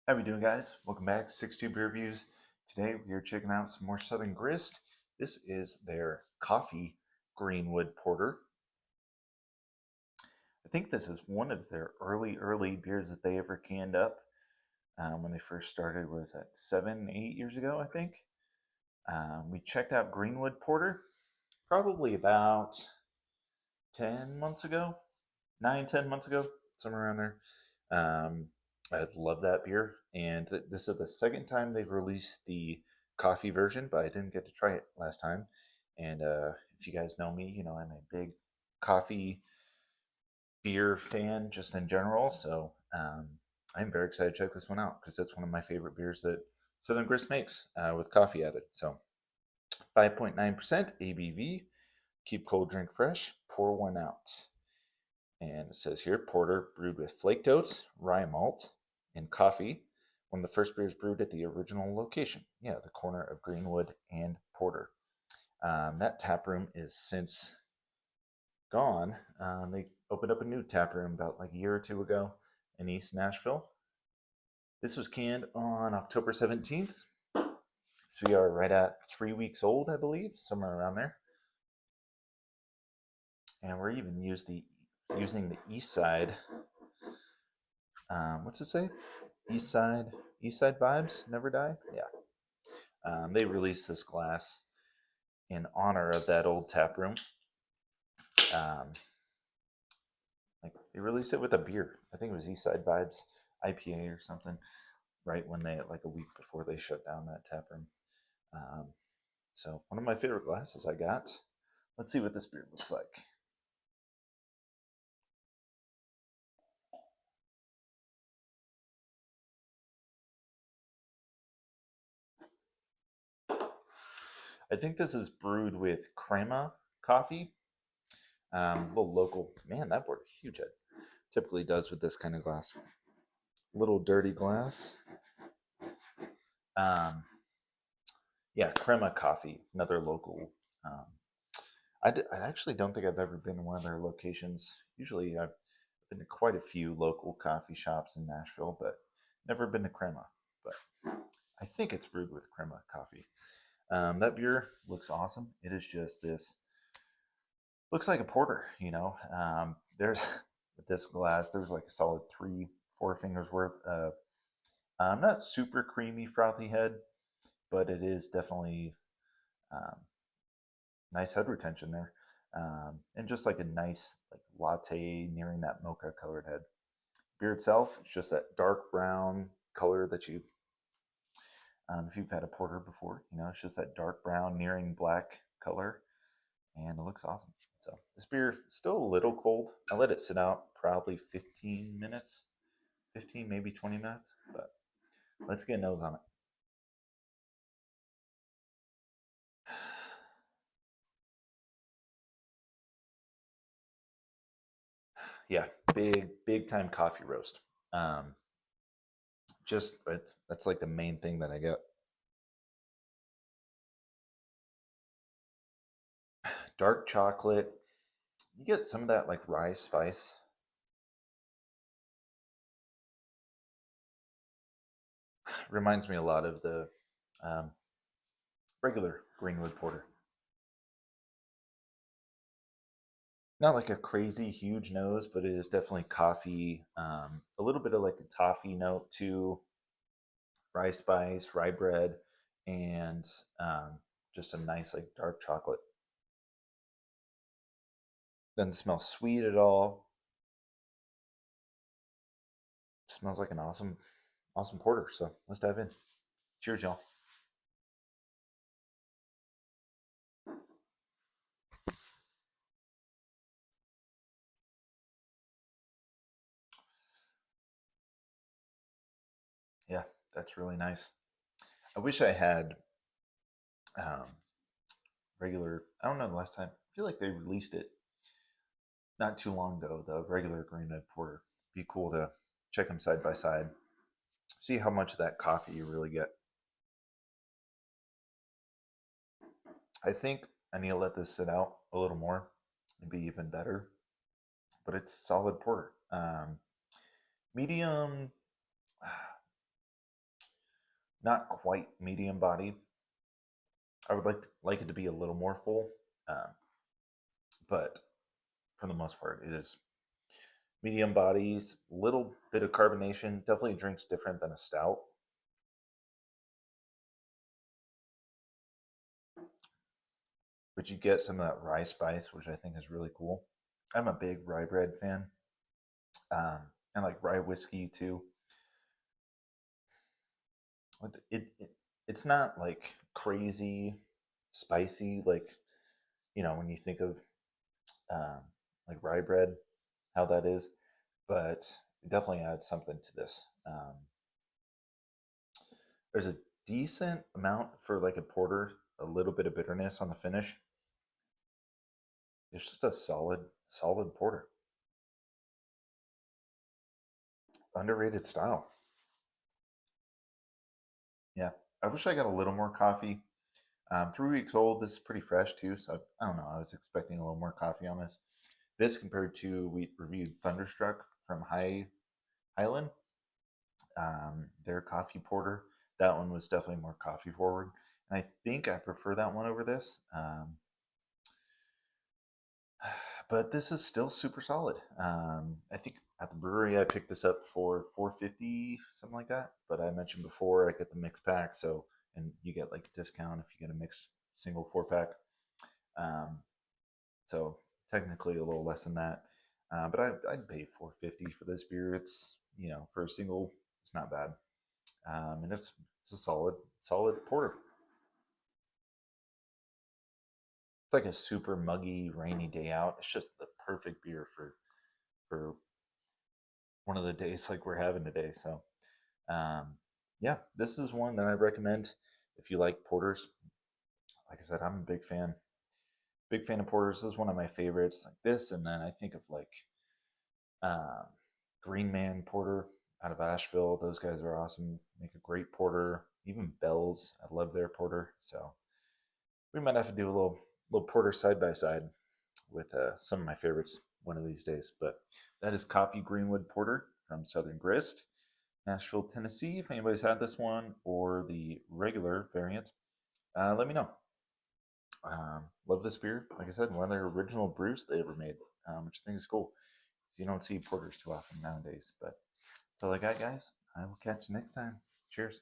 How we doing, guys? Welcome back, 62 Beer Reviews. Today we are checking out some more Southern Grist. This is their coffee Greenwood Porter. I think this is one of their early beers that they ever canned up when they first started. Was that 7, 8 years ago? I think. We checked out Greenwood Porter probably about 10 months ago, 9, 10 months ago, somewhere around there. I love that beer, and this is the second time they've released the coffee version, but I didn't get to try it last time. And if you guys know me, you know I'm a big coffee beer fan just in general. So I'm very excited to check this one out because it's one of my favorite beers that Southern Grist makes with coffee added. So 5.9% ABV. Keep cold, drink fresh. Pour one out. And it says here, porter brewed with flaked oats, rye malt, and coffee. One of the first beers brewed at the original location. Yeah, the corner of Greenwood and Porter. That tap room is since gone. They opened up a new tap room about like a year or two ago in East Nashville. This was canned on October 17th. So we are right at 3 weeks old, I believe, somewhere around there. And we're even using the east side. What's it say? East side vibes never die. Yeah. They released this glass in honor of that old tap room. Like they released it with a beer. I think it was East Side Vibes IPA or something. Right when they like a week before they shut down that tap room. Um, so one of my favorite glasses I got. Let's see what this beer looks like. I think this is brewed with crema coffee. A little local. Man, that board huge head. Typically does with this kind of glass. Little dirty glass. Um, yeah, crema coffee, another local. Um, I actually don't think I've ever been to one of their locations. Usually, I've been to quite a few local coffee shops in Nashville, but never been to Crema. But I think it's brewed with Crema coffee. That beer looks awesome. It is just this, looks like a porter, you know. There's with this glass, there's like a solid 3, 4 fingers worth of not super creamy, frothy head, but it is definitely um, nice head retention there. And just like a nice like latte nearing that mocha colored head. Beer itself, it's just that dark brown color that if you've had a porter before, you know, it's just that dark brown nearing black color, and it looks awesome. So this beer is still a little cold. I let it sit out probably 15 minutes, 15 maybe 20 minutes, but let's get a nose on it. Yeah, big time coffee roast. Um, just that's like the main thing that I get. Dark chocolate. You get some of that like rye spice. Reminds me a lot of the um, regular Greenwood Porter. Not like a crazy huge nose, but it is definitely coffee. A little bit of like a toffee note to rye spice, rye bread, and um, just a nice like dark chocolate. Doesn't smell sweet at all. Smells like an awesome porter. So let's dive in. Cheers, y'all. Yeah, that's really nice. I wish I had um, regular. I don't know the last time. I feel like they released it not too long ago. The regular Greenwood Porter. Be cool to check them side by side. See how much of that coffee you really get. I think I need to let this sit out a little more and be even better. But it's solid porter. Medium. not quite medium body. I would like it to be a little more full, um, but for the most part, it is medium bodies, little bit of carbonation. Definitely drinks different than a stout. But you get some of that rye spice, which I think is really cool. I'm a big rye bread fan, and like rye whiskey too. It's not like crazy spicy, like when you think of um, like rye bread, how that is, but it definitely adds something to this. There's a decent amount for like a porter, a little bit of bitterness on the finish. It's just a solid porter. Underrated style. Yeah, I wish I got a little more coffee. 3 weeks old. This is pretty fresh too, so I don't know. I was expecting a little more coffee on this. This compared to we reviewed Thunderstruck from Highland, their coffee porter. That one was definitely more coffee forward, and I think I prefer that one over this. But this is still super solid. I think at the brewery I picked this up for 450, something like that. But I mentioned before I get the mix pack, so and you get like a discount if you get a mixed single 4 pack. Um, so technically a little less than that. But I'd pay 450 for this beer. It's for a single, it's not bad, and it's a solid porter. It's like a super muggy, rainy day out. It's just the perfect beer for one of the days like we're having today. So, um, yeah, this is one that I recommend if you like porters. Like I said, I'm a big fan of porters. This is one of my favorites, like this, and then I think of like um, Green Man Porter out of Asheville. Those guys are awesome. Make a great porter. Even Bell's, I love their porter. So we might have to do a little porter side by side with some of my favorites one of these days. But that is Coffee Greenwood Porter from Southern Grist, Nashville, Tennessee. If anybody's had this one or the regular variant, let me know. Love this beer. Like I said, one of their original brews they ever made, which I think is cool. You don't see porters too often nowadays. But that's all I got, guys. I will catch you next time. Cheers.